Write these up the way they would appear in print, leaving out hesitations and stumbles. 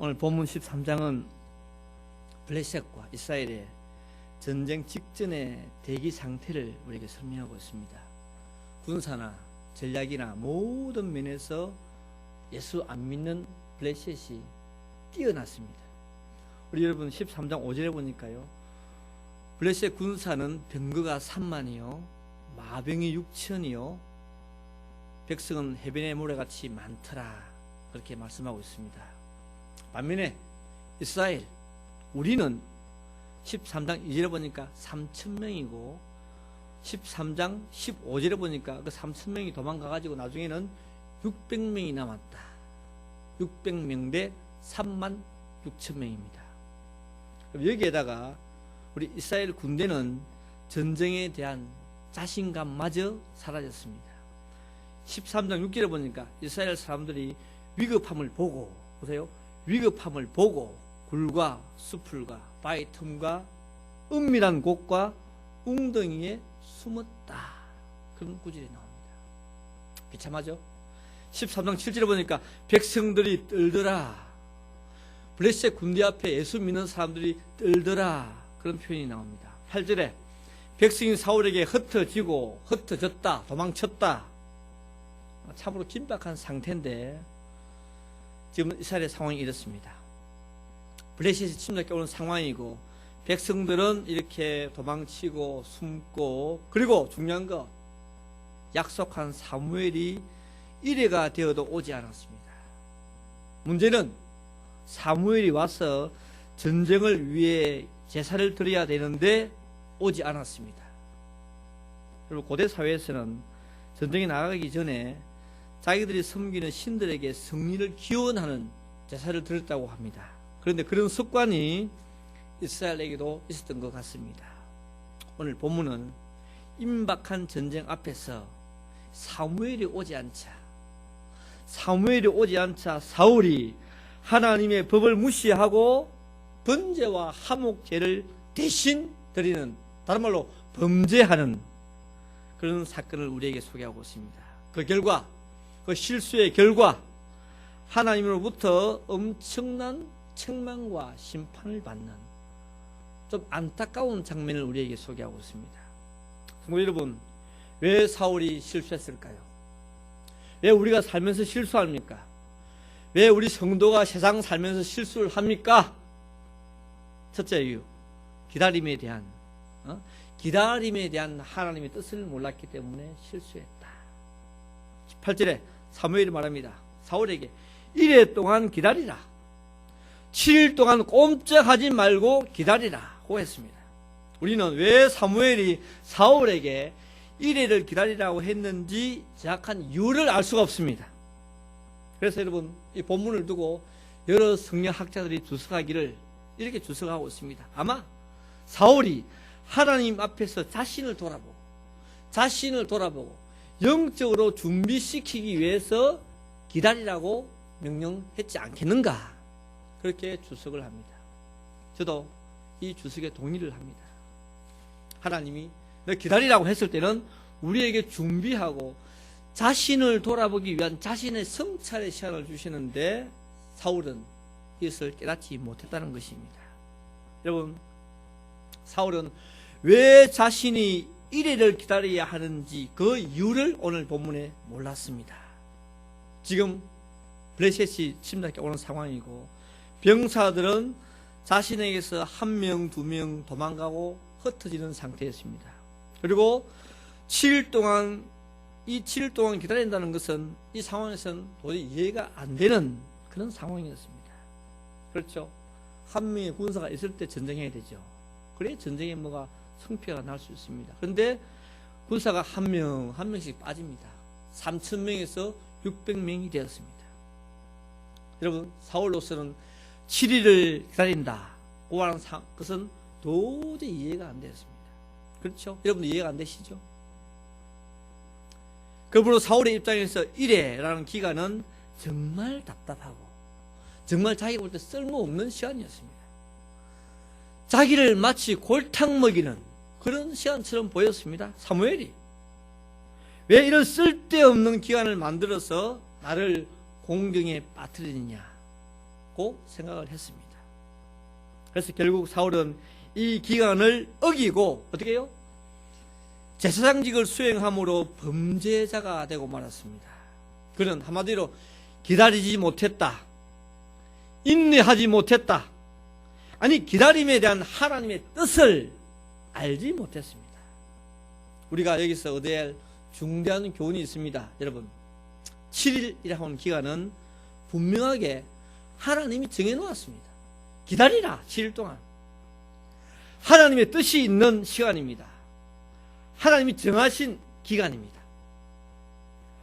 오늘 본문 13장은 블레셋과 이스라엘의 전쟁 직전의 대기 상태를 우리에게 설명하고 있습니다. 군사나 전략이나 모든 면에서 예수 안 믿는 블레셋이 뛰어났습니다. 우리 여러분 13장 5절에 보니까요, 블레셋 군사는 병거가 3만이요 마병이 6천이요 백성은 해변의 모래같이 많더라, 그렇게 말씀하고 있습니다. 반면에 이스라엘, 우리는 13장 2절에 보니까 3,000명이고 13장 15절에 보니까 그 3,000명이 도망가가지고 나중에는 600명이 남았다. 600명 대 36,000명입니다. 여기에다가 우리 이스라엘 군대는 전쟁에 대한 자신감마저 사라졌습니다. 13장 6절에 보니까 이스라엘 사람들이 위급함을 보고, 보세요, 위급함을 보고 굴과 수풀과 바위 틈과 은밀한 곳과 웅덩이에 숨었다, 그런 구절이 나옵니다. 비참하죠? 13장 7절에 보니까 백성들이 떨더라, 블레셋 군대 앞에 예수 믿는 사람들이 떨더라, 그런 표현이 나옵니다. 8절에 백성이 사울에게 흩어지고 흩어졌다, 도망쳤다. 참으로 긴박한 상태인데 지금 이스라엘의 상황이 이렇습니다. 블레셋이 침략해 오는 상황이고 백성들은 이렇게 도망치고 숨고, 그리고 중요한 거, 약속한 사무엘이 이래가 되어도 오지 않았습니다. 문제는 사무엘이 와서 전쟁을 위해 제사를 드려야 되는데 오지 않았습니다. 여러분, 고대 사회에서는 전쟁에 나가기 전에 자기들이 섬기는 신들에게 승리를 기원하는 제사를 드렸다고 합니다. 그런데 그런 습관이 이스라엘에게도 있었던 것 같습니다. 오늘 본문은 임박한 전쟁 앞에서 사무엘이 오지 않자 사울이 하나님의 법을 무시하고 번제와 화목제를 대신 드리는, 다른 말로 범죄하는 그런 사건을 우리에게 소개하고 있습니다. 그 결과, 그 실수의 결과 하나님으로부터 엄청난 책망과 심판을 받는 좀 안타까운 장면을 우리에게 소개하고 있습니다. 성도 여러분, 왜 사울이 실수했을까요? 왜 우리가 살면서 실수합니까? 왜 우리 성도가 세상 살면서 실수를 합니까? 첫째 이유, 기다림에 대한 하나님의 뜻을 몰랐기 때문에 실수했다. 18절에 사무엘이 말합니다. 사울에게 이래 동안 기다리라, 7일 동안 꼼짝하지 말고 기다리라고 했습니다. 우리는 왜 사무엘이 사울에게 이래를 기다리라고 했는지 정확한 이유를 알 수가 없습니다. 그래서 여러분, 이 본문을 두고 여러 성경학자들이 주석하기를 이렇게 주석하고 있습니다. 아마 사울이 하나님 앞에서 자신을 돌아보고 영적으로 준비시키기 위해서 기다리라고 명령했지 않겠는가, 그렇게 주석을 합니다. 저도 이 주석에 동의를 합니다. 하나님이 너 기다리라고 했을 때는 우리에게 준비하고 자신을 돌아보기 위한 자신의 성찰의 시간을 주시는데 사울은 이것을 깨닫지 못했다는 것입니다. 여러분, 사울은 왜 자신이 이래를 기다려야 하는지 그 이유를 오늘 본문에 몰랐습니다. 지금 블레셋이 침략해 오는 상황이고 병사들은 자신에게서 1명, 2명 도망가고 흩어지는 상태였습니다. 그리고 7일 동안 기다린다는 것은 이 상황에서는 도저히 이해가 안 되는 그런 상황이었습니다. 그렇죠? 한 명의 군사가 있을 때 전쟁해야 되죠. 그래야 전쟁에 뭐가 성패가 날 수 있습니다. 그런데 군사가 한 명씩 빠집니다. 3,000명에서 600명이 되었습니다. 여러분, 사울로서는 7일을 기다린다고 하는 것은 도저히 이해가 안 되었습니다. 그렇죠? 여러분도 이해가 안 되시죠? 그러므로 사울의 입장에서 이래라는 기간은 정말 답답하고 정말 자기가 볼 때 쓸모없는 시간이었습니다. 자기를 마치 골탕 먹이는 그런 시간처럼 보였습니다. 사무엘이 왜 이런 쓸데없는 기간을 만들어서 나를 공경에 빠뜨리느냐, 고 생각을 했습니다. 그래서 결국 사울은 이 기간을 어기고 어떻게 해요? 제사장직을 수행함으로 범죄자가 되고 말았습니다. 그는 한마디로 기다리지 못했다, 인내하지 못했다, 아니 기다림에 대한 하나님의 뜻을 알지 못했습니다. 우리가 여기서 얻어야 할 중대한 교훈이 있습니다. 여러분, 7일이라고 하는 기간은 분명하게 하나님이 정해놓았습니다. 기다리라, 7일 동안. 하나님의 뜻이 있는 시간입니다. 하나님이 정하신 기간입니다.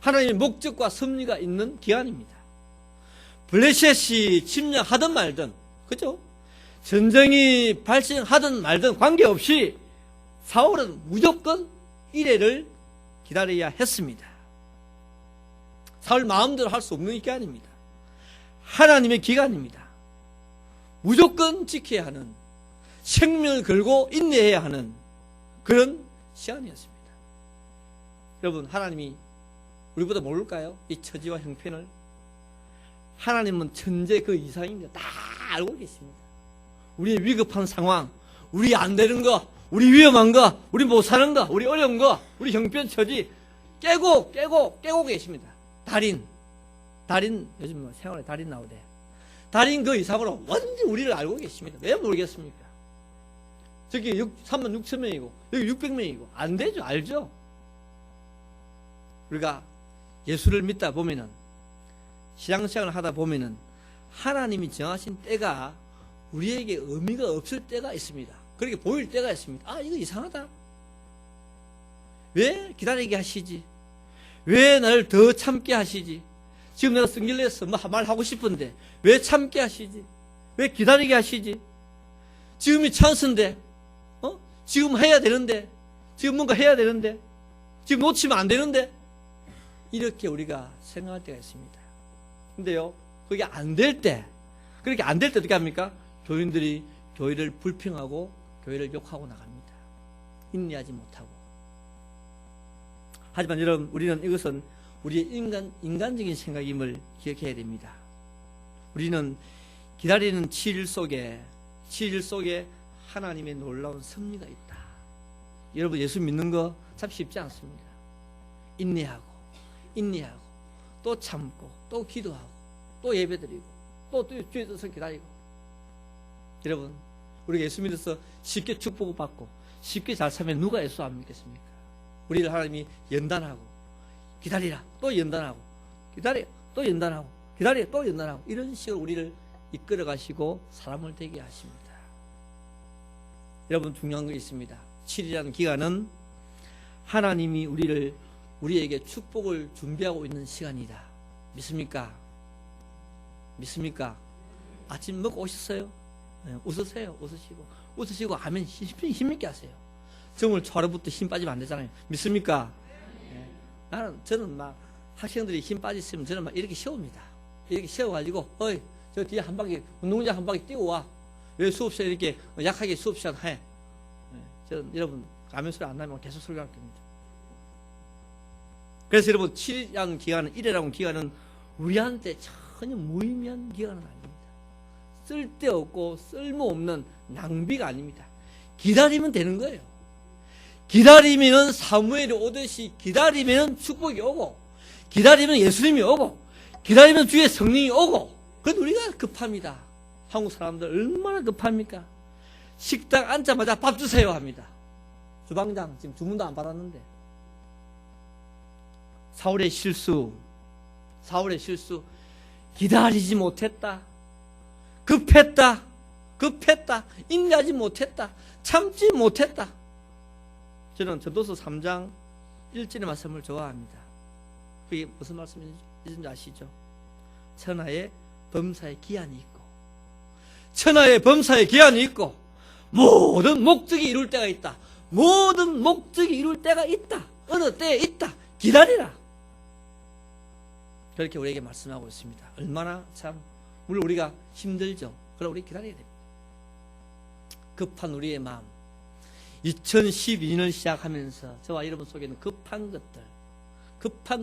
하나님의 목적과 섭리가 있는 기간입니다. 블레셋이 침략하든 말든, 그죠? 전쟁이 발생하든 말든 관계없이 사울은 무조건 이래를 기다려야 했습니다. 사울 마음대로 할 수 없는 기간입니다. 하나님의 기간입니다. 무조건 지켜야 하는, 생명을 걸고 인내해야 하는 그런 시간이었습니다. 여러분, 하나님이 우리보다 모를까요? 이 처지와 형편을. 하나님은 천재 그 이상입니다. 다 알고 계십니다. 우리의 위급한 상황, 우리 안 되는 거, 우리 위험한 거, 우리 못 사는 거, 우리 어려운 거, 우리 형편 처지 깨고 계십니다. 달인, 요즘 뭐 생활에 달인 나오대. 달인 그 이상으로 완전히 우리를 알고 계십니다. 왜 모르겠습니까? 저기 3만 6천 명이고 여기 600명이고 안 되죠. 알죠? 우리가 예수를 믿다 보면은, 신앙생활을 하다 보면은 하나님이 정하신 때가 우리에게 의미가 없을 때가 있습니다. 그렇게 보일 때가 있습니다. 아, 이거 이상하다. 왜 기다리게 하시지? 왜 나를 더 참게 하시지? 지금 내가 승질내서 뭐 말하고 싶은데 왜 참게 하시지? 왜 기다리게 하시지? 지금이 찬스인데, 지금 해야 되는데, 지금 뭔가 해야 되는데, 지금 놓치면 안 되는데, 이렇게 우리가 생각할 때가 있습니다. 근데요, 그게 안 될 때, 그렇게 안 될 때 어떻게 합니까? 교인들이 교회를 불평하고 교회를 욕하고 나갑니다. 인내하지 못하고. 하지만 여러분, 우리는 이것은 우리의 인간적인 생각임을 기억해야 됩니다. 우리는 기다리는 7일 속에 하나님의 놀라운 섭리가 있다. 여러분, 예수 믿는 거 참 쉽지 않습니다. 인내하고 또 참고 또 기도하고 또 예배드리고 또 주의 뜻을 기다리고. 여러분, 우리가 예수 믿어서 쉽게 축복을 받고 쉽게 잘 살면 누가 예수 안 믿겠습니까? 우리를 하나님이 연단하고 기다리라 또 연단하고 기다려 또 연단하고 기다려 또 연단하고 이런 식으로 우리를 이끌어 가시고 사람을 되게 하십니다. 여러분, 중요한 거 있습니다. 7일이라는 기간은 하나님이 우리에게 축복을 준비하고 있는 시간이다. 믿습니까? 아침 먹고 오셨어요? 네, 웃으세요. 웃으시고 아멘 힘있게 하세요. 정말 초하루부터 힘 빠지면 안 되잖아요. 믿습니까? 네. 저는 막 학생들이 힘 빠졌으면 저는 막 이렇게 세웁니다. 이렇게 세워가지고 저 뒤에 한 바퀴 운동장 한 바퀴 뛰고 와. 왜 수업시간 이렇게 약하게 수업시간 해? 네. 저는 여러분 가면 소리 안 나면 계속 설교할 겁니다. 그래서 여러분, 7일이라는 기간은, 1회라는 기간은 우리한테 전혀 무의미한 기간은 아닙니다. 쓸데없고 쓸모없는 낭비가 아닙니다. 기다리면 되는 거예요. 기다리면 사무엘이 오듯이 기다리면 축복이 오고, 기다리면 예수님이 오고, 기다리면 주의 성령이 오고. 그건 우리가 급합니다. 한국 사람들 얼마나 급합니까? 식당 앉자마자 밥 주세요 합니다. 주방장 지금 주문도 안 받았는데. 사울의 실수, 기다리지 못했다, 급했다, 인내하지 못했다, 참지 못했다. 저는 전도서 3장 1절의 말씀을 좋아합니다. 그게 무슨 말씀인지 아시죠? 천하의 범사의 기한이 있고 모든 목적이 이룰 때가 있다. 어느 때에 있다. 기다리라. 그렇게 우리에게 말씀하고 있습니다. 얼마나 참, 물론 우리가 힘들죠. 그럼 우리 기다려야 됩니다. 급한 우리의 마음. 2012년을 시작하면서 저와 여러분 속에는 급한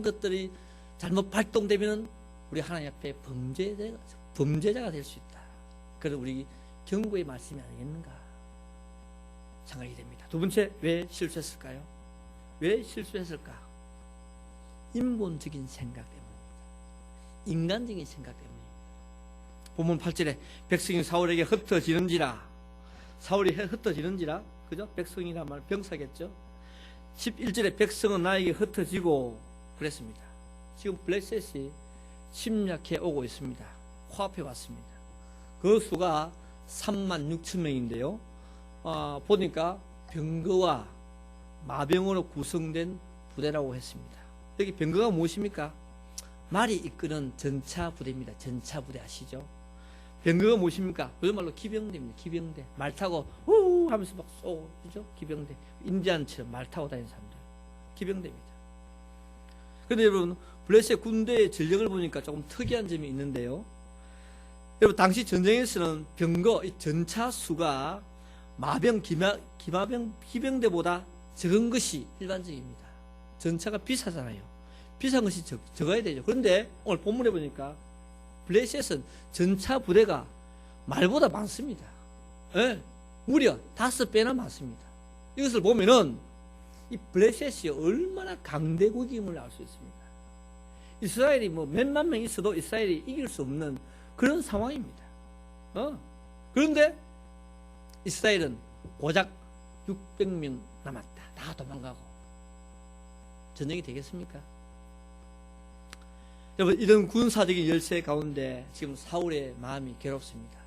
것들이 잘못 발동되면 우리 하나님 앞에 범죄자가 될 수 있다. 그래서 우리 경고의 말씀이 아니겠는가 생각이 됩니다. 두 번째, 왜 실수했을까요? 왜 실수했을까? 인본적인 생각 때문입니다. 인간적인 생각 때문입니다. 본문 8절에 백성이 사울에게 흩어지는지라, 사울이 흩어지는지라, 그죠? 백성이란 말 병사겠죠. 11절에 백성은 나에게 흩어지고 그랬습니다. 지금 블레셋이 침략해 오고 있습니다. 코앞에 왔습니다. 그 수가 36,000명인데요. 보니까 병거와 마병으로 구성된 부대라고 했습니다. 여기 병거가 무엇입니까? 말이 이끄는 전차 부대입니다. 전차 부대 아시죠? 병거가 무엇입니까? 요즘 말로 기병대입니다. 기병대. 말 타고 우 하면서 막 쏘고, 그죠? 기병대. 인디안처럼 말 타고 다니는 사람들. 기병대입니다. 그런데 여러분, 블레셋 군대의 전력을 보니까 조금 특이한 점이 있는데요. 여러분, 당시 전쟁에서는 병거, 이 전차 수가 마병, 기마병, 기병대보다 적은 것이 일반적입니다. 전차가 비싸잖아요. 비싼 것이 적어야 되죠. 그런데 오늘 본문에 보니까 블레셋은 전차 부대가 말보다 많습니다. 예, 무려 5배나 많습니다. 이것을 보면은 이 블레셋이 얼마나 강대국임을 알 수 있습니다. 이스라엘이 뭐 몇만 명 있어도 이스라엘이 이길 수 없는 그런 상황입니다. 그런데 이스라엘은 고작 600명 남았다. 다 도망가고 전쟁이 되겠습니까? 여러분, 이런 군사적인 열세 가운데 지금 사울의 마음이 괴롭습니다.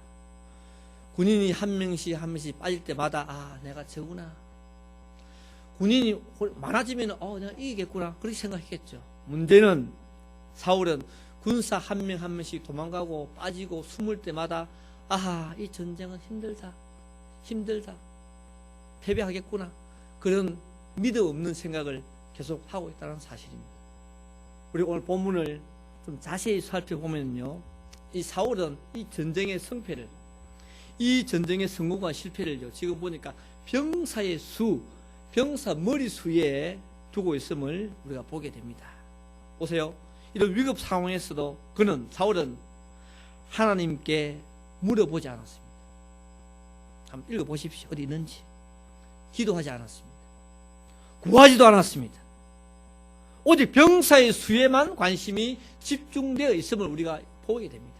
군인이 한 명씩 한 명씩 빠질 때마다 내가 저구나. 군인이 많아지면 내가 이기겠구나. 그렇게 생각했겠죠. 문제는 사울은 군사 한 명 한 명씩 도망가고 빠지고 숨을 때마다 이 전쟁은 힘들다. 패배하겠구나. 그런 믿음 없는 생각을 계속 하고 있다는 사실입니다. 우리 오늘 본문을 좀 자세히 살펴보면요, 이 사울은 이 전쟁의 성패를, 이 전쟁의 성공과 실패를 지금 보니까 병사의 수, 병사 머리수에 두고 있음을 우리가 보게 됩니다. 보세요. 이런 위급 상황에서도 사울은 하나님께 물어보지 않았습니다. 한번 읽어보십시오. 어디 있는지. 기도하지 않았습니다. 구하지도 않았습니다. 오직 병사의 수에만 관심이 집중되어 있음을 우리가 보게 됩니다.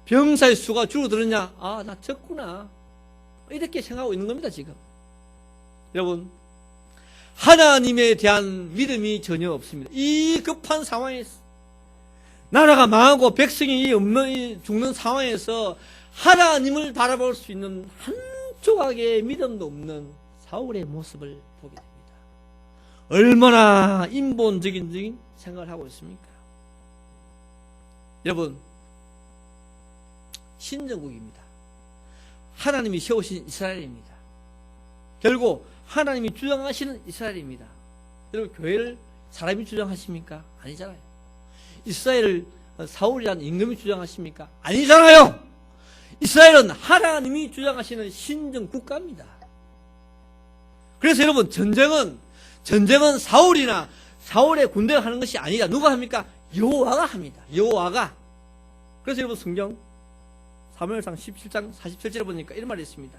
병사의 수가 줄어들었냐? 나 적구나. 이렇게 생각하고 있는 겁니다, 지금. 여러분, 하나님에 대한 믿음이 전혀 없습니다. 이 급한 상황에서, 나라가 망하고 백성이 죽는 상황에서 하나님을 바라볼 수 있는 한 조각의 믿음도 없는 사울의 모습을 보게 됩니다. 얼마나 인본적인 생각을 하고 있습니까? 여러분, 신정국입니다. 하나님이 세우신 이스라엘입니다. 결국 하나님이 주장하시는 이스라엘입니다. 여러분, 교회를 사람이 주장하십니까? 아니잖아요. 이스라엘을 사울이라는 임금이 주장하십니까? 아니잖아요. 이스라엘은 하나님이 주장하시는 신정 국가입니다. 그래서 여러분, 전쟁은 사울이나 사울의 군대가 하는 것이 아니라 누가 합니까? 여호와가 합니다. 여호와가. 그래서 여러분, 성경 사무엘상 17장 47절에 보니까 이런 말이 있습니다.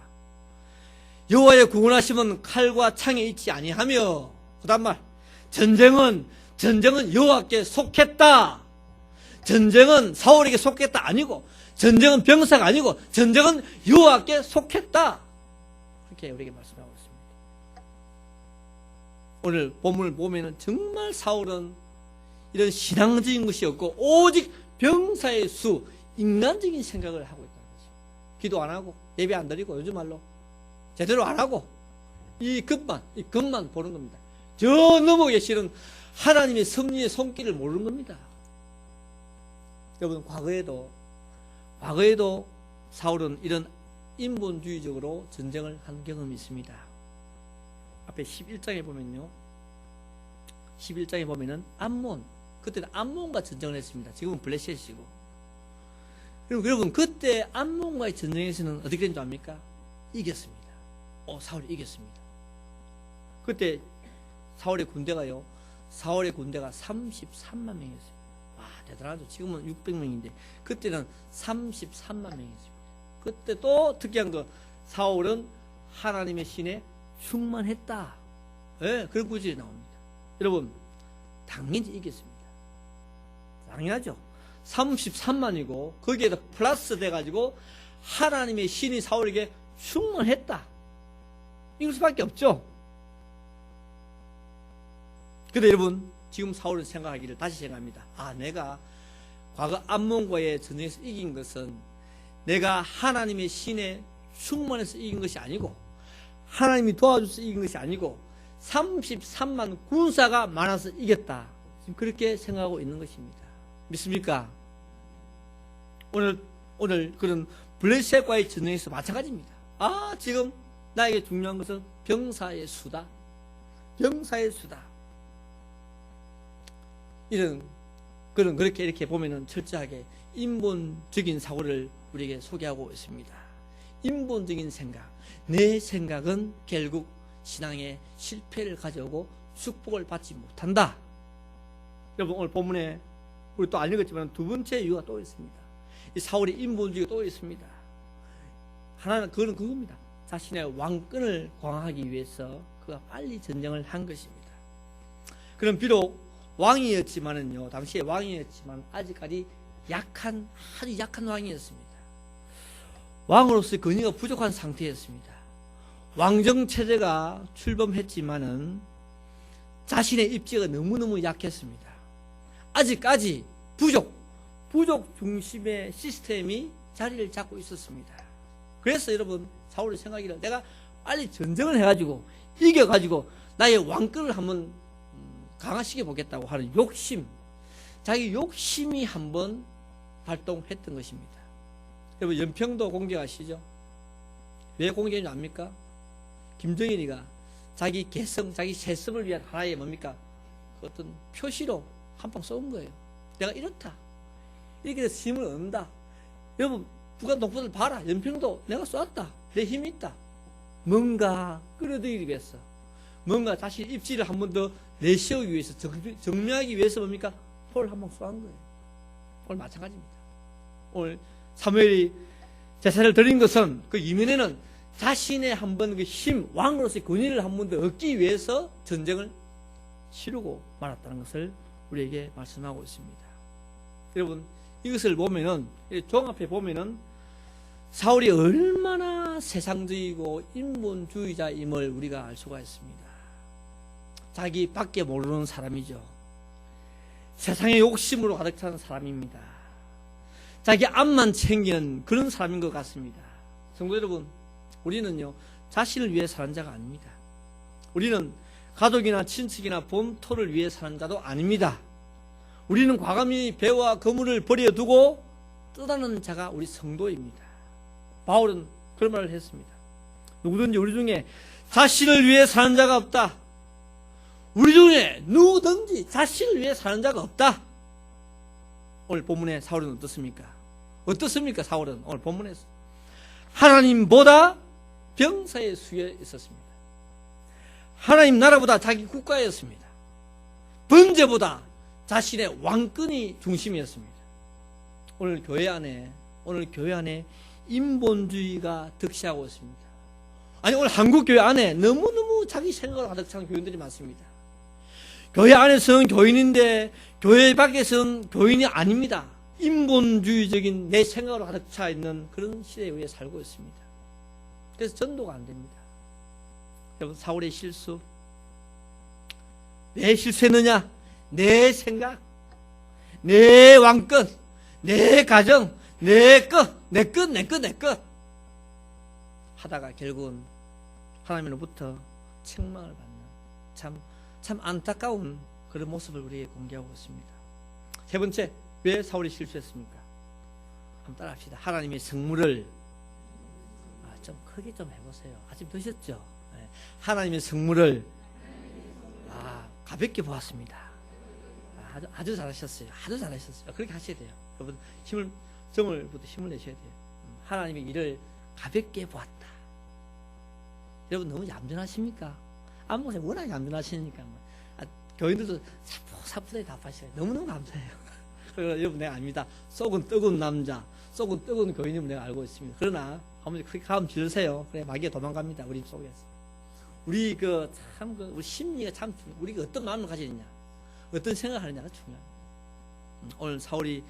여호와의 구원하심은 칼과 창에 있지 아니하며, 그 다음 말, 전쟁은 여호와께 속했다. 전쟁은 사울에게 속했다 아니고, 전쟁은 병사가 아니고, 전쟁은 여호와께 속했다. 그렇게 우리에게 말씀하고 있습니다. 오늘 본문을 보면은 정말 사울은 이런 신앙적인 것이 없고 오직 병사의 수, 인간적인 생각을 하고 있다는 거죠. 기도 안 하고 예배 안 드리고 요즘 말로 제대로 안 하고 이 것만 보는 겁니다. 저 넘어 계시는 하나님의 섭리의 손길을 모르는 겁니다. 여러분, 과거에도 사울은 이런 인본주의적으로 전쟁을 한 경험이 있습니다. 앞에 11장에 보면요, 11장에 보면은 그때는 암몬과 전쟁을 했습니다. 지금은 블레셋이고. 그리고 여러분, 그때 암몬과의 전쟁에서는 어떻게 된 줄 압니까? 이겼습니다. 사울이 이겼습니다. 그때 사울의 군대가 33만 명이었습니다. 대단하죠. 지금은 600명인데 그때는 33만 명이죠. 그때 또 특이한 거 사울은 하나님의 신에 충만했다. 예, 그런 구절이 나옵니다. 여러분 당연히 이겼습니다. 당연하죠. 33만이고 거기에다 플러스 돼가지고 하나님의 신이 사울에게 충만했다. 이럴 수밖에 없죠. 근데 여러분 지금 사울은 생각하기를 다시 생각합니다. 아, 내가 과거 암몬과의 전쟁에서 이긴 것은 내가 하나님의 신에 충만해서 이긴 것이 아니고 하나님이 도와줘서 이긴 것이 아니고 33만 군사가 많아서 이겼다. 지금 그렇게 생각하고 있는 것입니다. 믿습니까? 오늘 그런 블레셋과의 전쟁에서 마찬가지입니다. 아, 지금 나에게 중요한 것은 병사의 수다. 병사의 수다. 그렇게 이렇게 보면은 철저하게 인본적인 사고를 우리에게 소개하고 있습니다. 인본적인 생각. 내 생각은 결국 신앙의 실패를 가져오고 축복을 받지 못한다. 여러분 오늘 본문에 우리 또 안 읽었지만 두 번째 이유가 또 있습니다. 이 사울의 인본주의가 또 있습니다. 하나는 그거는 그겁니다. 자신의 왕권을 강화하기 위해서 그가 빨리 전쟁을 한 것입니다. 그럼 비록 왕이었지만은요, 당시에 왕이었지만 아직까지 아주 약한 왕이었습니다. 왕으로서의 권위가 부족한 상태였습니다. 왕정 체제가 출범했지만은 자신의 입지가 너무너무 약했습니다. 아직까지 부족 중심의 시스템이 자리를 잡고 있었습니다. 그래서 여러분 사울이 생각하기를 내가 빨리 전쟁을 해가지고 이겨가지고 나의 왕권을 한번 강화시켜 보겠다고 하는 욕심, 자기 욕심이 한번 발동했던 것입니다. 여러분 연평도 공개하시죠? 왜 공개인지 압니까? 김정일이가 자기 개성, 자기 세습을 위한 하나의 뭡니까? 그 어떤 표시로 한 방 쏜 거예요. 내가 이렇다. 이렇게 해서 힘을 얻는다. 여러분 북한 동포들 봐라. 연평도 내가 쐈다. 내 힘이 있다. 뭔가 끌어들이기 위해서, 뭔가 자신의 입지를 한 번 더 내세우기 위해서, 정리하기 위해서 뭡니까? 포를 한 방 쏘는 거예요. 오늘 마찬가지입니다. 오늘 사무엘이 제사를 드린 것은 그 이면에는 자신의 한번 그 힘, 왕으로서의 권위를 한 번 더 얻기 위해서 전쟁을 치르고 말았다는 것을 우리에게 말씀하고 있습니다. 여러분 이것을 보면은, 종합해 보면은 사울이 얼마나 세상적이고 인본주의자임을 우리가 알 수가 있습니다. 자기 밖에 모르는 사람이죠. 세상의 욕심으로 가득 찬 사람입니다. 자기 앞만 챙기는 그런 사람인 것 같습니다. 성도 여러분, 우리는요 자신을 위해 사는 자가 아닙니다. 우리는 가족이나 친척이나 본토를 위해 사는 자도 아닙니다. 우리는 과감히 배와 거물을 버려두고 떠나는 자가 우리 성도입니다. 바울은 그런 말을 했습니다. 누구든지 우리 중에 자신을 위해 사는 자가 없다. 우리 중에 누구든지 자신을 위해 사는 자가 없다. 오늘 본문의 사울은 어떻습니까? 어떻습니까? 사울은 오늘 본문에서 하나님보다 병사의 수에 있었습니다. 하나님 나라보다 자기 국가였습니다. 번제보다 자신의 왕권이 중심이었습니다. 오늘 교회 안에 인본주의가 득세하고 있습니다. 아니 오늘 한국 교회 안에 너무너무 자기 생각으로 가득 찬 교인들이 많습니다. 교회 안에서는 교인인데 교회 밖에서는 교인이 아닙니다. 인본주의적인 내 생각으로 가득 차 있는 그런 시대에 우리가 살고 있습니다. 그래서 전도가 안 됩니다. 여러분 사울의 실수, 왜 실수했느냐? 내 생각, 내 왕권, 내 가정, 내 것 하다가 결국은 하나님으로부터 책망을 받는 참 안타까운 그런 모습을 우리에게 공개하고 있습니다. 세 번째, 왜 사울이 실수했습니까? 한번 따라합시다. 하나님의 성물을 좀 크게 좀 해보세요. 아직 드셨죠? 네. 하나님의 성물을 가볍게 보았습니다. 아주 잘하셨어요. 아주 잘하셨어요. 그렇게 하셔야 돼요. 여러분 정을부터 힘을 내셔야 돼요. 하나님의 일을 가볍게 보았다. 여러분 너무 얌전하십니까? 안보세요. 워낙 얌전하시니까 교인들도 사푸사푸하게 답하셔요. 너무너무 감사해요. 여러분 내가 압니다. 속은 뜨거운 남자, 속은 뜨거운 교인임을 내가 알고 있습니다. 그러나 아버지 그렇게 가면 지르세요. 그래 마귀가 도망갑니다. 우리 속에서. 우리 우리 심리가 참 우리가 어떤 마음을 가지느냐, 어떤 생각을 하느냐가 중요합니다. 오늘 사울이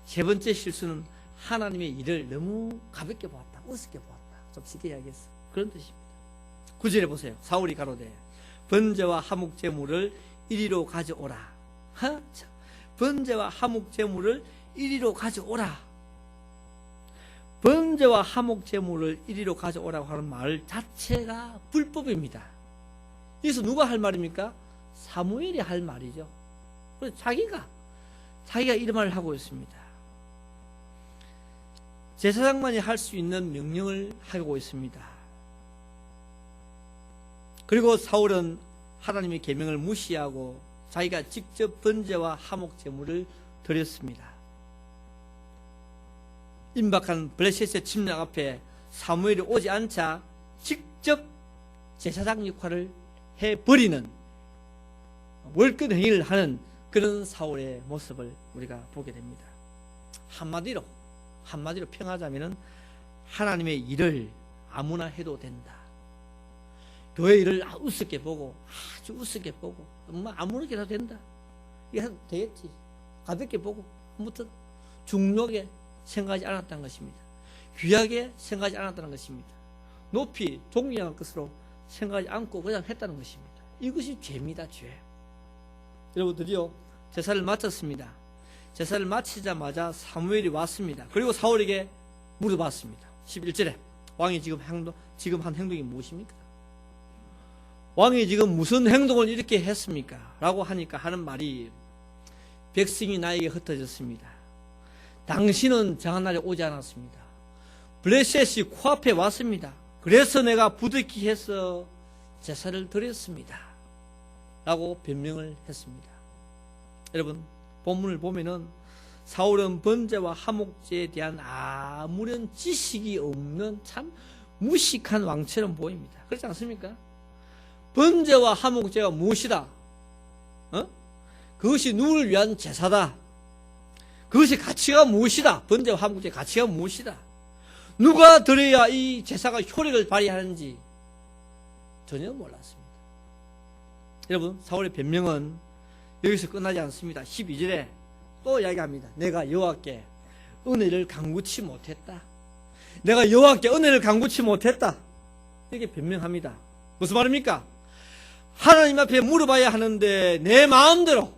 세 번째 실수는 하나님의 일을 너무 가볍게 보았다, 우습게 보았다. 좀 쉽게 이야기했어. 그런 뜻입니다. 9절에 보세요. 사울이 가로되 번제와 화목 제물을 이리로 가져오라. 번제와 화목 제물을 이리로 가져오라. 번제와 화목 제물을 이리로 가져오라고 하는 말 자체가 불법입니다. 여기서 누가 할 말입니까? 사무엘이 할 말이죠. 그래서 자기가 이 말을 하고 있습니다. 제사장만이 할 수 있는 명령을 하고 있습니다. 그리고 사울은 하나님의 계명을 무시하고 자기가 직접 번제와 화목 제물을 드렸습니다. 임박한 블레셋의 침략 앞에 사무엘이 오지 않자 직접 제사장 역할을 해버리는 월급 행위를 하는 그런 사울의 모습을 우리가 보게 됩니다. 한마디로 평하자면 하나님의 일을 아무나 해도 된다. 교회 일을 우습게 보고, 아주 우습게 보고, 아무렇게 해도 된다. 이게 해도 되겠지. 가볍게 보고, 아무튼 중요하게 생각하지 않았다는 것입니다. 귀하게 생각하지 않았다는 것입니다. 높이 존경할 것으로 생각하지 않고 그냥 했다는 것입니다. 이것이 죄입니다. 죄. 여러분들이요, 제사를 마쳤습니다. 제사를 마치자마자 사무엘이 왔습니다. 그리고 사울에게 물어봤습니다. 11절에 왕이 지금 한 행동이 무엇입니까? 왕이 지금 무슨 행동을 이렇게 했습니까? 라고 하니까 하는 말이, 백성이 나에게 흩어졌습니다. 당신은 정한 날에 오지 않았습니다. 블레셋이 코앞에 왔습니다. 그래서 내가 부득이 해서 제사를 드렸습니다. 라고 변명을 했습니다. 여러분, 본문을 보면은 사울은 번제와 화목제에 대한 아무런 지식이 없는 참 무식한 왕처럼 보입니다. 그렇지 않습니까? 번제와 화목제가 무엇이다? 그것이 누구를 위한 제사다. 그것의 가치가 무엇이다? 번제와 화목제의 가치가 무엇이다? 누가 드려야 이 제사가 효력을 발휘하는지 전혀 몰랐습니다. 여러분, 사울의 변명은 여기서 끝나지 않습니다. 12절에 또 이야기합니다. 내가 여호와께 은혜를 간구치 못했다. 내가 여호와께 은혜를 간구치 못했다. 이렇게 변명합니다. 무슨 말입니까? 하나님 앞에 물어봐야 하는데 내 마음대로,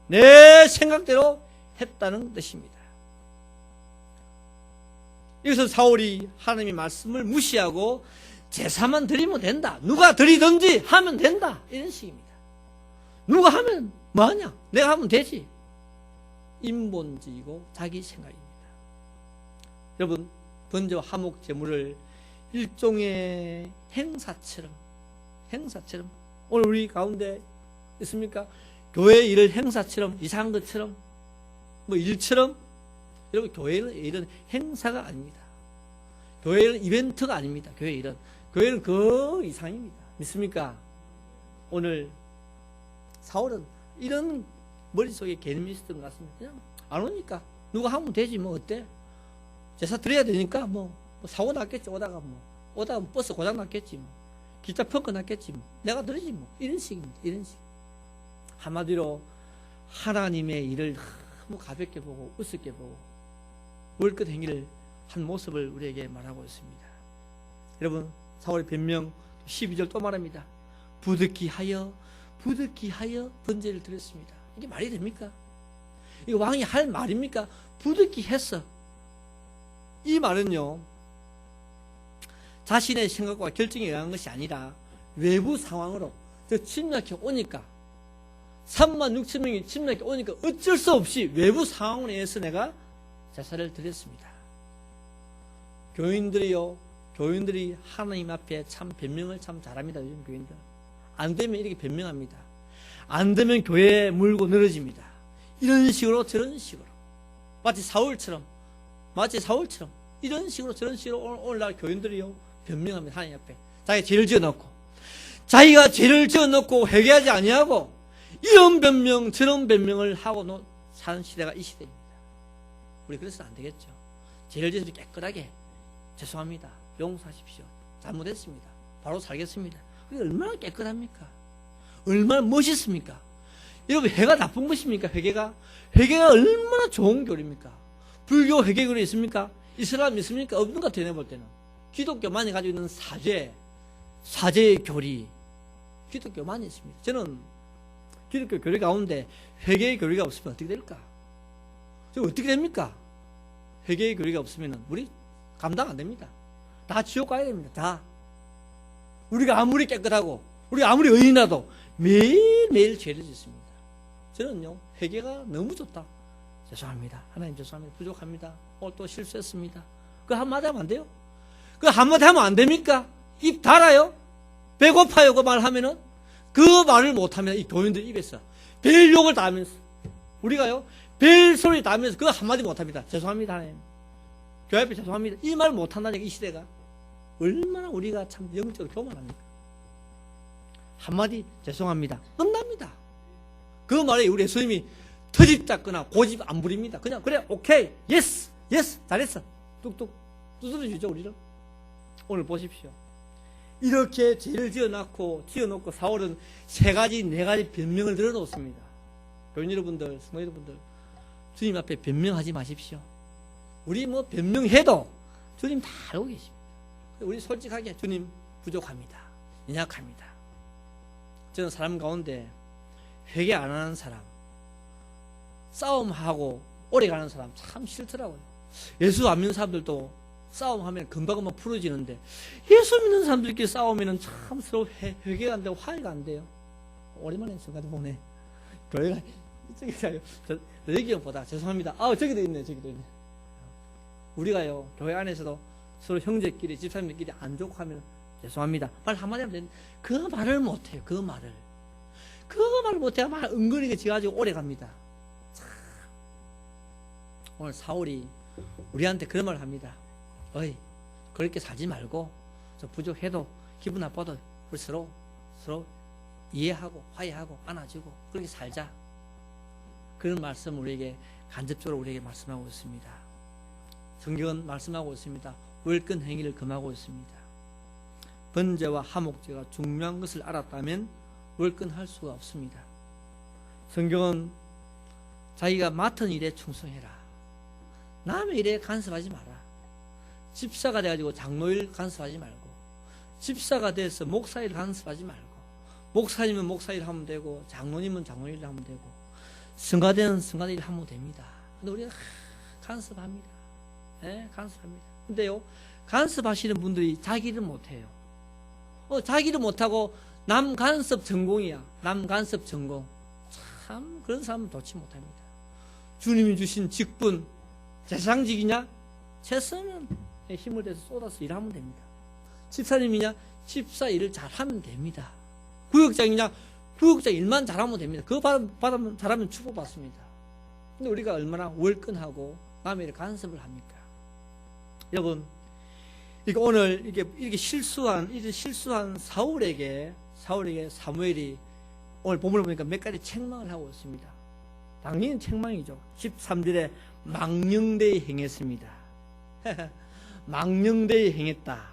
내 생각대로 했다는 뜻입니다. 여기서 사울이 하나님의 말씀을 무시하고 제사만 드리면 된다. 누가 드리든지 하면 된다. 이런 식입니다. 누가 하면 뭐하냐? 내가 하면 되지. 인본주의고 자기 생각입니다. 여러분, 번제와 화목 제물을 일종의 행사처럼 오늘 우리 가운데 있습니까? 교회 일을 행사처럼, 이상한 것처럼, 일처럼. 여러분, 교회는 일은 행사가 아닙니다. 교회는 이벤트가 아닙니다. 교회는 그 이상입니다. 믿습니까? 오늘 사울은 이런 머릿속에 개념이 있었던 것 같습니다. 그냥 안 오니까 누가 하면 되지, 어때? 제사 드려야 되니까 사고 났겠지. 오다가 버스 고장 났겠지, 기차 펑크 났겠지, 내가 드리지, 이런 식입니다. 이런 식. 한마디로 하나님의 일을 너무 가볍게 보고 우습게 보고 월급 행위를 한 모습을 우리에게 말하고 있습니다. 여러분, 사울의 변명 12절 또 말합니다. 부득이 하여 번제를 드렸습니다. 이게 말이 됩니까? 이거 왕이 할 말입니까? 부득이 했어. 이 말은요, 자신의 생각과 결정에 의한 것이 아니라 외부 상황으로 침략해 오니까 3만 6천 명이 침략해 오니까 어쩔 수 없이 외부 상황에 의해서 내가 제사를 드렸습니다. 교인들이 하나님 앞에 참 변명을 참 잘합니다. 요즘 교인들. 안 되면 이렇게 변명합니다. 안 되면 교회에 물고 늘어집니다. 이런 식으로 저런 식으로. 마치 사울처럼 이런 식으로 저런 식으로 오늘날 교인들이요 변명합니다. 하나님 앞에. 자기가 죄를 지어놓고 회개하지 아니하고 이런 변명 저런 변명을 하고 사는 시대가 이 시대입니다. 우리 그래서는 안 되겠죠. 죄를 지어서 깨끗하게 죄송합니다. 용서하십시오. 잘못했습니다. 바로 살겠습니다. 그게 얼마나 깨끗합니까? 얼마나 멋있습니까? 여러분, 회개가 나쁜 것입니까? 회개가 얼마나 좋은 교리입니까? 불교 회개 교리 있습니까? 이슬람 있습니까? 없는 것 같아요. 내가 볼 때는. 기독교만이 가지고 있는 사죄의 교리, 기독교만이 있습니다. 저는 기독교 교리 가운데 회개의 교리가 없으면 어떻게 될까? 저 어떻게 됩니까? 회개의 교리가 없으면 우리 감당 안 됩니다. 다 지옥 가야 됩니다. 다. 우리가 아무리 깨끗하고 우리가 아무리 의인하도 매일매일 죄를 짓습니다. 저는요, 회개가 너무 좋다. 죄송합니다. 하나님 죄송합니다. 부족합니다. 오늘 또 실수했습니다. 그 한마디 하면 안 돼요? 그 한마디 하면 안 됩니까? 입 달아요? 배고파요? 그 말 하면은? 그 말을 못하면 이 교인들 입에서 벨 욕을 다 하면서, 우리가요, 벨 소리 다 하면서 그거 한마디 못합니다. 죄송합니다. 하나님. 교회 앞에 죄송합니다. 이 말 못한다니까, 이 시대가. 얼마나 우리가 참 영적으로 교만합니까? 한마디 죄송합니다. 끝납니다. 그 말에 우리 예수님이 터집 잡거나 고집 안 부립니다. 그냥 그래, 오케이, 예스, 잘했어. 뚝뚝 두드려주죠, 우리를. 오늘 보십시오. 이렇게 죄를 지어놓고 사울은 세 가지, 네 가지 변명을 들어놓습니다. 교인 여러분들, 성도 여러분들, 주님 앞에 변명하지 마십시오. 우리 뭐 변명해도 주님 다 알고 계십니다. 우리 솔직하게 주님 부족합니다. 연약합니다. 저는 사람 가운데 회개 안 하는 사람, 싸움하고 오래 가는 사람 참 싫더라고요. 예수 안 믿는 사람들도 싸움하면 금방금방 풀어지는데, 예수 믿는 사람들끼리 싸우면 참 서로 회개가 안 되고 화해가 안 돼요. 오랜만에 순간 보네. 교회가 저기 여기보다 죄송합니다. 저기도 있네, 저기도 있네. 우리가요, 교회 안에서도 서로 형제끼리, 집사님들끼리 안 좋고 하면 죄송합니다. 말 한마디 하면 되는데, 그 말을 못해요. 그 말을 못해야 말 은근히 지어가지고 오래 갑니다. 참. 오늘 사울이 우리한테 그런 말을 합니다. 어이, 그렇게 살지 말고, 저 부족해도 기분 나빠도 우리 서로 이해하고 화해하고 안아주고 그렇게 살자. 그런 말씀 우리에게 간접적으로 우리에게 말씀하고 있습니다. 성경은 말씀하고 있습니다. 월권 행위를 금하고 있습니다. 번제와 화목제가 중요한 것을 알았다면 월권할 수가 없습니다. 성경은 자기가 맡은 일에 충성해라. 남의 일에 간섭하지 마라. 집사가 돼가지고 장로일 간섭하지 말고, 집사가 돼서 목사일 간섭하지 말고, 목사님은 목사일 하면 되고, 장로님은 장로일 하면 되고, 성가대는 성가대일 하면 됩니다. 근데 우리가 간섭합니다. 간섭합니다. 근데요, 간섭하시는 분들이 자기를 못해요. 자기를 못하고 남 간섭 전공이야. 남 간섭 전공. 참 그런 사람은 좋지 못합니다. 주님이 주신 직분, 세상직이냐? 최선은 힘을 내서 쏟아서 일하면 됩니다. 집사님이냐? 집사 일을 잘하면 됩니다. 구역장이냐? 구역장 일만 잘하면 됩니다. 그거 받으면 잘하면 축복받습니다. 근데 우리가 얼마나 월권하고 남의 일에 간섭을 합니까? 여러분, 이거 오늘 이렇게 실수한 사울에게 사무엘이 오늘 본문을 보니까 몇 가지 책망을 하고 있습니다. 당연히 책망이죠. 13절에 망령되이 행했습니다. 망령되이 행했다.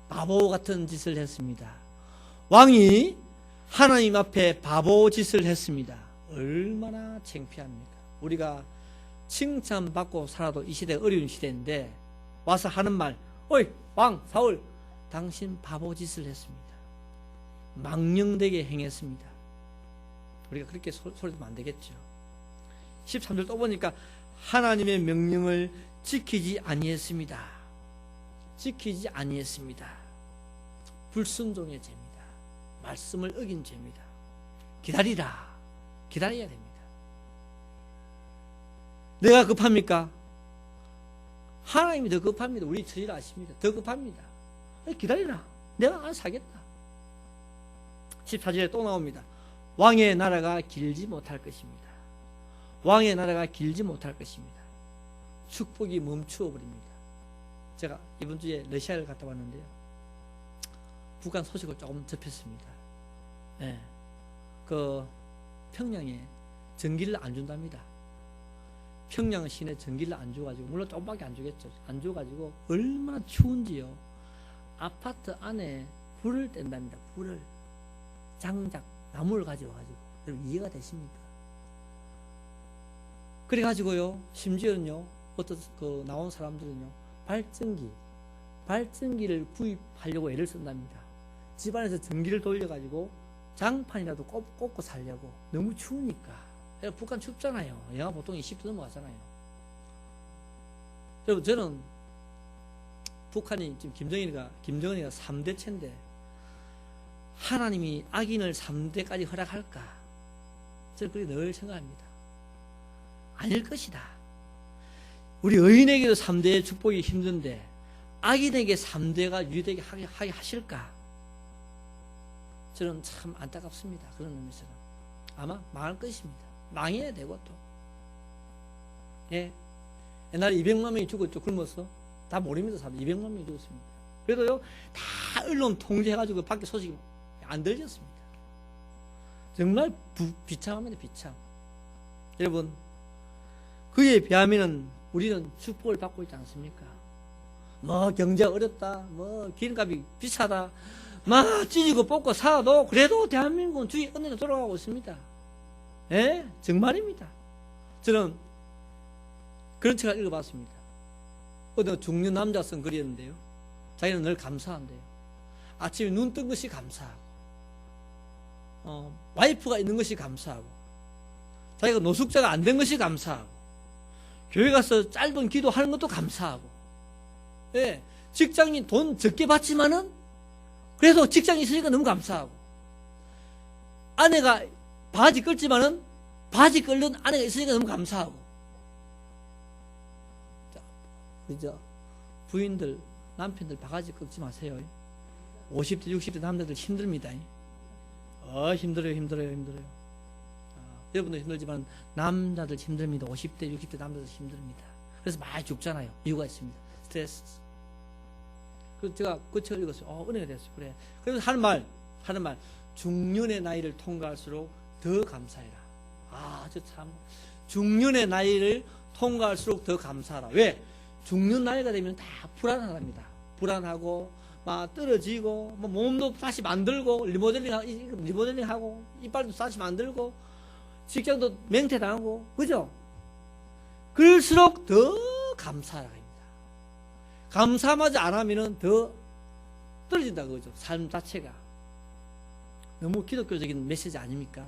바보 같은 짓을 했습니다. 왕이 하나님 앞에 바보 짓을 했습니다. 얼마나 창피합니까? 우리가 칭찬받고 살아도 이 시대 어려운 시대인데 와서 하는 말, 어이 왕 사울, 당신 바보 짓을 했습니다. 망령되게 행했습니다. 우리가 그렇게 소리하면 안 되겠죠. 13절 또 보니까 하나님의 명령을 지키지 아니했습니다. 지키지 아니했습니다. 불순종의 죄입니다. 말씀을 어긴 죄입니다. 기다려야 됩니다. 내가 급합니까? 하나님이 더 급합니다. 우리 처지를 아십니다. 더 급합니다. 기다리라. 내가 알아서 하겠다. 14절에 또 나옵니다. 왕의 나라가 길지 못할 것입니다. 왕의 나라가 길지 못할 것입니다. 축복이 멈추어 버립니다. 제가 이번 주에 러시아를 갔다 왔는데요. 북한 소식을 조금 접했습니다. 그 평양에 전기를 안 준답니다. 평양 시내 전기를 안 줘가지고, 물론 조금밖에 안 주겠죠. 안 줘가지고 얼마나 추운지요. 아파트 안에 불을 뗀답니다. 불을. 장작, 나무를 가져와가지고. 여러분 이해가 되십니까? 그래가지고요, 심지어는요, 어떤 나온 사람들은요, 발전기를 구입하려고 애를 쓴답니다. 집안에서 전기를 돌려가지고 장판이라도 꽂고 살려고. 너무 추우니까. 북한 춥잖아요. 영하 보통 20도 넘어가잖아요. 여러분, 저는 북한이 지금 김정은이가 3대체인데 하나님이 악인을 3대까지 허락할까? 저는 그렇게 늘 생각합니다. 아닐 것이다. 우리 의인에게도 3대의 축복이 힘든데 악인에게 3대가 유리되게 하게 하실까? 저는 참 안타깝습니다. 그런 의미에서는. 아마 망할 것입니다. 망해야 되고 또. 예. 옛날에 200만 명이 죽었죠. 굶어서. 다 모릅니다. 200만 명이 죽었습니다. 그래도요, 다 언론 통제해가지고 밖에 소식이 안 들렸습니다. 정말 비참합니다. 비참. 여러분, 그에 비하면 우리는 축복을 받고 있지 않습니까? 뭐 경제가 어렵다, 뭐 기름값이 비싸다, 막 찢고 뽑고 사도 그래도 대한민국은 주의 은혜가 돌아가고 있습니다. 예? 정말입니다. 저는 그런 책을 읽어봤습니다. 어떤 중년 남자 쓴 글이었는데요, 자기는 늘 감사한대요. 아침에 눈 뜬 것이 감사하고, 와이프가 있는 것이 감사하고, 자기가 노숙자가 안 된 것이 감사하고, 교회 가서 짧은 기도하는 것도 감사하고, 예, 직장인 돈 적게 받지만은 그래서 직장이 있으니까 너무 감사하고, 아내가 바지 끓지만은 바지 끓는 아내가 있으니까 너무 감사하고. 자, 그죠? 부인들, 남편들 바가지 꺾지 마세요. 50대, 60대 남자들 힘듭니다. 힘들어요. 여러분도 힘들지만 남자들 힘듭니다. 50대, 60대 남자들 힘듭니다. 그래서 많이 죽잖아요. 이유가 있습니다. 스트레스. 그래서 제가 그 책을 읽었어요. 은혜가 됐어요. 그래. 그래서 하는 말. 중년의 나이를 통과할수록 더 감사해라. 저 참. 중년의 나이를 통과할수록 더 감사하라. 왜? 중년 나이가 되면 다 불안합니다. 불안하고, 막 떨어지고, 뭐 몸도 다시 만들고, 리모델링하고, 이빨도 다시 만들고, 직장도 맹퇴당하고, 그죠? 그럴수록 더 감사하라. 감사하지 않으면 더 떨어진다 그거죠. 삶 자체가. 너무 기독교적인 메시지 아닙니까?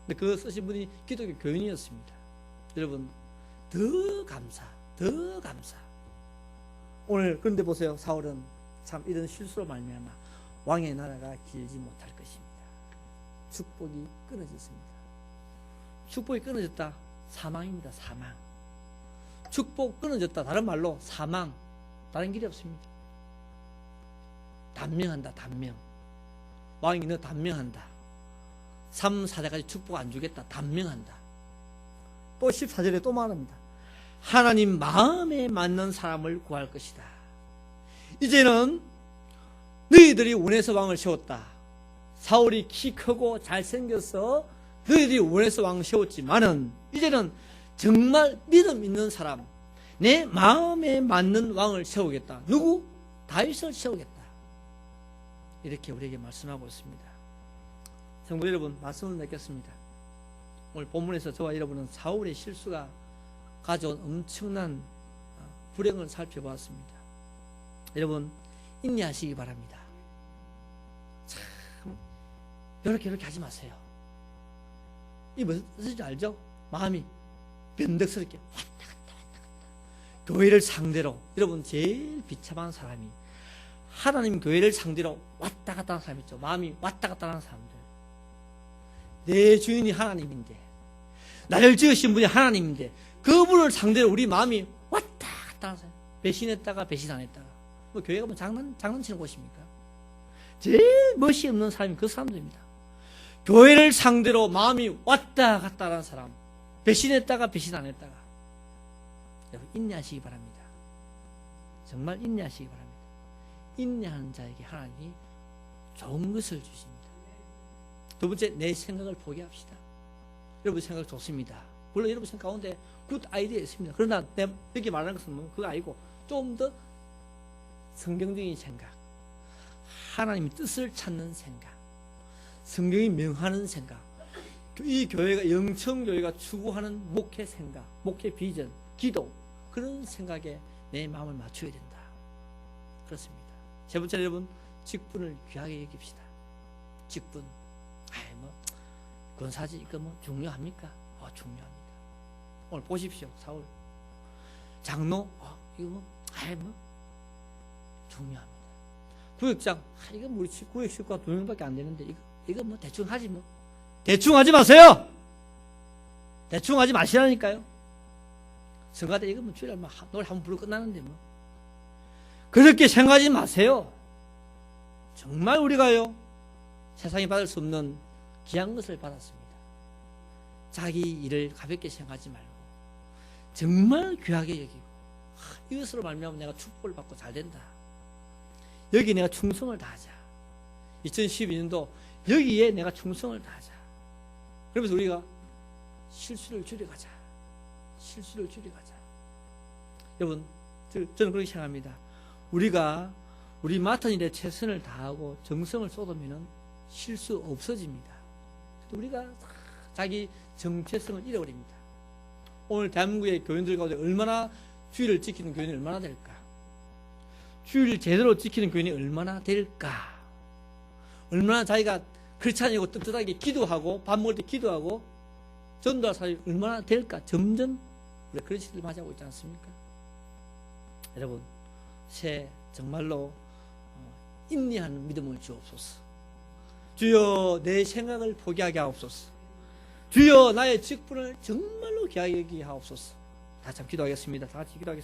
근데 그거 쓰신 분이 기독교 교인이었습니다. 여러분, 더 감사. 오늘 그런데 보세요. 사울은 참 이런 실수로 말미암아 왕의 나라가 길지 못할 것입니다. 축복이 끊어졌습니다. 축복이 끊어졌다. 사망입니다. 사망. 축복 끊어졌다. 다른 말로 사망. 다른 길이 없습니다. 단명한다. 단명. 왕이 너 단명한다. 3, 4대까지 축복 안 주겠다. 단명한다. 또 14절에 또 말합니다. 하나님 마음에 맞는 사람을 구할 것이다. 이제는 너희들이 원해서 왕을 세웠다. 사울이 키 크고 잘생겨서 너희들이 원해서 왕을 세웠지만은 이제는 정말 믿음 있는 사람, 내 마음에 맞는 왕을 세우겠다. 누구? 다윗을 세우겠다. 이렇게 우리에게 말씀하고 있습니다. 성도 여러분, 말씀을 맺겠습니다. 오늘 본문에서 저와 여러분은 사울의 실수가 가져온 엄청난 불행을 살펴보았습니다. 여러분, 인내하시기 바랍니다. 참 이렇게 하지 마세요. 이 무슨 뜻인지 알죠? 마음이 변덕스럽게 왔다 갔다 교회를 상대로, 여러분 제일 비참한 사람이 하나님 교회를 상대로 왔다 갔다 하는 사람 있죠. 마음이 왔다 갔다 하는 사람들. 내 주인이 하나님인데, 나를 지으신 분이 하나님인데, 그분을 상대로 우리 마음이 왔다 갔다 하는 사람. 배신했다가 배신 안 했다가. 뭐 교회가 뭐 장난치는 곳입니까? 제일 멋이 없는 사람이 그 사람들입니다. 교회를 상대로 마음이 왔다 갔다 하는 사람. 배신했다가 배신 안 했다가. 여러분, 인내하시기 바랍니다. 정말 인내하시기 바랍니다. 인내하는 자에게 하나님이 좋은 것을 주십니다. 두 번째, 내 생각을 포기합시다. 여러분 생각 좋습니다. 물론 여러분 생각 가운데 굿 아이디어 있습니다. 그러나 내가 여기 말하는 것은 뭐 그거 아니고 좀 더 성경적인 생각, 하나님의 뜻을 찾는 생각, 성경이 명하는 생각, 이 교회가 영청교회가 추구하는 목회 생각, 목회 비전, 기도, 그런 생각에 내 마음을 맞춰야 된다. 그렇습니다. 세 번째, 여러분, 직분을 귀하게 여깁시다. 직분. 권사지 이거 뭐 중요합니까? 중요합니다. 오늘 보십시오. 사울 장로 이거 뭐 중요합니다. 구역장 이거 우리 구역 식구가 2명밖에 안 되는데 이거 뭐 대충 하지 뭐. 대충 하지 마세요. 대충 하지 마시라니까요. 성가대 이거 뭐 주일날 뭐 노래 한번 부르고 끝나는데 뭐. 그렇게 생각하지 마세요. 정말 우리가요 세상이 받을 수 없는 귀한 것을 받았습니다. 자기 일을 가볍게 생각하지 말고 정말 귀하게 여기고 이것으로 말미암아 내가 축복을 받고 잘 된다. 여기 내가 충성을 다하자. 2012년도 여기에 내가 충성을 다하자. 그러면서 우리가 실수를 줄여가자. 실수를 줄여가자. 여러분, 저는 그렇게 생각합니다. 우리가 우리 맡은 일에 최선을 다하고 정성을 쏟으면 실수 없어집니다. 우리가 자기 정체성을 잃어버립니다. 오늘 대한민국의 교인들 가운데 얼마나 주의를 지키는 교인이 얼마나 될까? 주의를 제대로 지키는 교인이 얼마나 될까? 얼마나 자기가 크리스찬이고 떳떳하게 기도하고 밥 먹을 때 기도하고 전도할 사람이 얼마나 될까? 점점 우리가 그런 시대를 맞이하고 있지 않습니까? 여러분, 새해 정말로 인내하는 믿음을 주옵소서. 주여 내 생각을 포기하게 하옵소서. 주여 나의 직분을 정말로 귀하게 여기게 하옵소서. 다시 한번 기도하겠습니다. 다 같이 기도하겠습니다.